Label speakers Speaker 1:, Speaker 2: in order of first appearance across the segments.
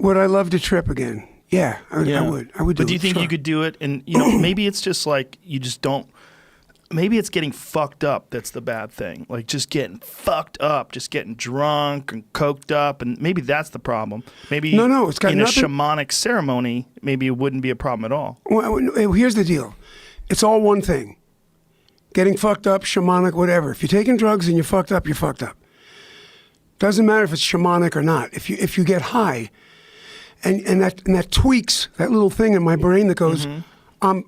Speaker 1: Would I love to trip again? Yeah, I would. I would do it.
Speaker 2: But do you think
Speaker 1: sure.
Speaker 2: you could do it? And maybe it's just like you just don't. Maybe it's getting fucked up that's the bad thing. Like just getting fucked up, just getting drunk and coked up, and maybe that's the problem. Maybe
Speaker 1: no, it's got
Speaker 2: in
Speaker 1: nothing...
Speaker 2: a shamanic ceremony, maybe it wouldn't be a problem at all.
Speaker 1: Well, here's the deal. It's all one thing. Getting fucked up, shamanic, whatever. If you're taking drugs and you're fucked up, you're fucked up. Doesn't matter if it's shamanic or not. If you get high, and that tweaks that little thing in my brain that goes,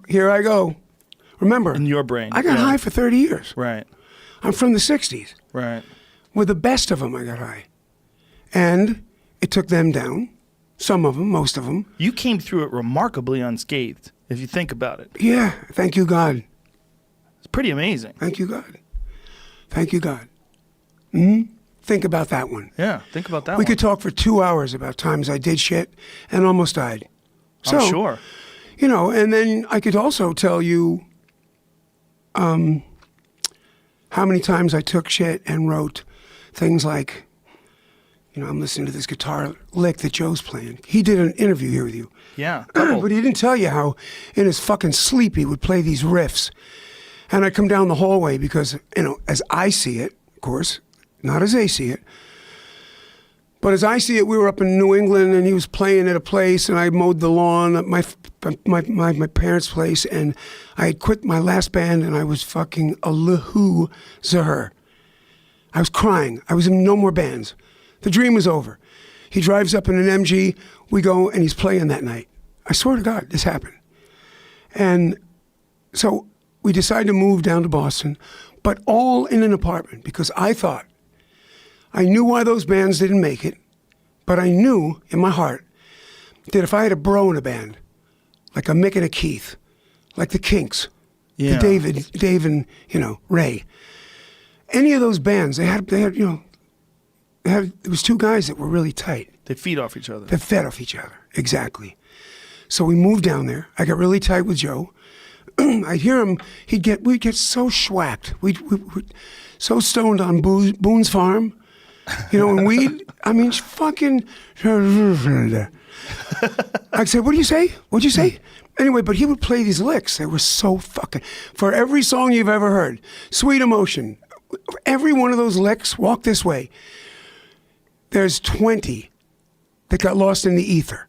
Speaker 1: here I go. Remember,
Speaker 2: in your brain,
Speaker 1: I got high for 30 years.
Speaker 2: Right.
Speaker 1: I'm from the 60s.
Speaker 2: Right.
Speaker 1: With the best of them, I got high. And it took them down. Some of them, most of them.
Speaker 2: You came through it remarkably unscathed, if you think about it.
Speaker 1: Yeah, thank you, God.
Speaker 2: It's pretty amazing.
Speaker 1: Thank you, God. Thank you, God. Think about that one.
Speaker 2: Yeah, think about that one.
Speaker 1: We could talk for 2 hours about times I did shit and almost died. So,
Speaker 2: I'm sure.
Speaker 1: And then I could also tell you how many times I took shit and wrote things like, I'm listening to this guitar lick that Joe's playing. He did an interview here with you.
Speaker 2: Yeah.
Speaker 1: But he didn't tell you how in his fucking sleep he would play these riffs. And I'd come down the hallway because, as I see it, of course, not as they see it, but as I see it, we were up in New England and he was playing at a place and I mowed the lawn at my parents' place and I had quit my last band and I was fucking a lahoo zaher. I was crying. I was in no more bands. The dream was over. He drives up in an MG, we go and he's playing that night. I swear to God, this happened. And so we decided to move down to Boston, but all in an apartment because I knew why those bands didn't make it, but I knew in my heart that if I had a bro in a band, like a Mick and a Keith, like the Kinks, the Dave and, Ray, any of those bands, there was two guys that were really tight.
Speaker 2: They feed off each other.
Speaker 1: They fed off each other, exactly. So we moved down there. I got really tight with Joe. I'd hear him, we'd get so schwacked. We'd so stoned on Boone's Farm. And weed, fucking. I'd say, what do you say? What'd you say? Anyway, but he would play these licks. They were so fucking. For every song you've ever heard, Sweet Emotion, every one of those licks, Walk This Way, there's 20 that got lost in the ether.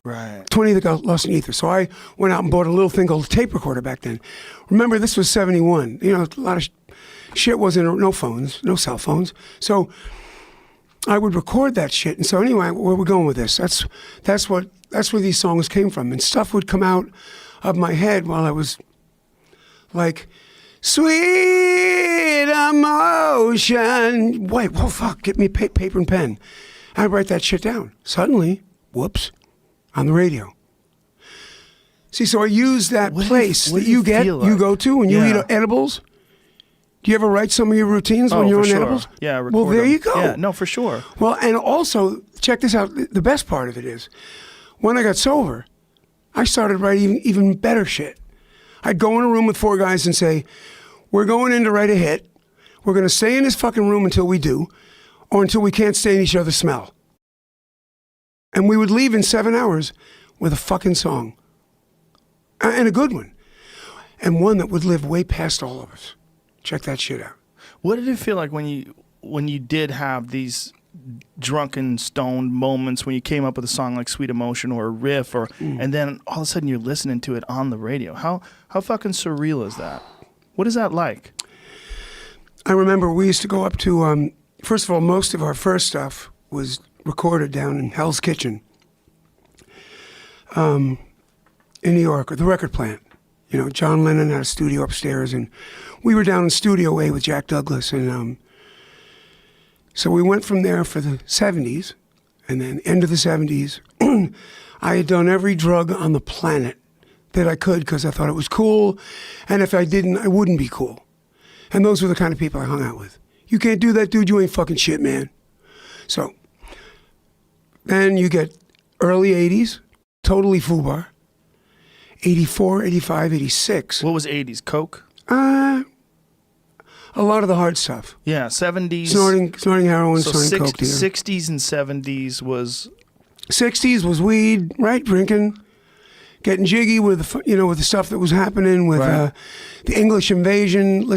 Speaker 2: Right.
Speaker 1: 20 that got lost in ether. So I went out and bought a little thing called a tape recorder back then. Remember, this was 71. A lot of shit wasn't, no phones, no cell phones. So I would record that shit. And so anyway, where we're going with this, that's where these songs came from. And stuff would come out of my head while I was like, sweet emotion. Wait, well, fuck, get me paper and pen. I'd write that shit down. Suddenly, whoops, on the radio. See, so I use that place that you go to when you eat edibles. Do you ever write some of your routines when you're on edibles?
Speaker 2: Yeah,
Speaker 1: well, there you go.
Speaker 2: Yeah, no, for sure.
Speaker 1: Well, and also, check this out. The best part of it is, when I got sober, I started writing even better shit. I'd go in a room with 4 guys and say, we're going in to write a hit. We're going to stay in this fucking room until we do, or until we can't stand each other's smell. And we would leave in 7 hours with a fucking song. And a good one. And one that would live way past all of us. Check that shit out.
Speaker 2: What did it feel like when you did have these drunken, stoned moments when you came up with a song like Sweet Emotion or a riff, and then all of a sudden you're listening to it on the radio? How fucking surreal is that? What is that like?
Speaker 1: I remember we used to go up to, first of all, most of our first stuff was recorded down in Hell's Kitchen in New York, or the record plant. John Lennon had a studio upstairs, and we were down in Studio A with Jack Douglas, and so we went from there for the 70s, and then end of the 70s, I had done every drug on the planet that I could because I thought it was cool, and if I didn't, I wouldn't be cool. And those were the kind of people I hung out with. You can't do that, dude, you ain't fucking shit, man. So then you get early 80s, totally FUBAR. 84, 85, 86.
Speaker 2: What was 80s? Coke?
Speaker 1: A lot of the hard stuff.
Speaker 2: Yeah, 70s.
Speaker 1: Snorting heroin,
Speaker 2: so
Speaker 1: snorting coke.
Speaker 2: 60s and 70s was
Speaker 1: '60s was weed, right? Drinking, getting jiggy with with the stuff that was happening with
Speaker 2: Right.
Speaker 1: the English invasion.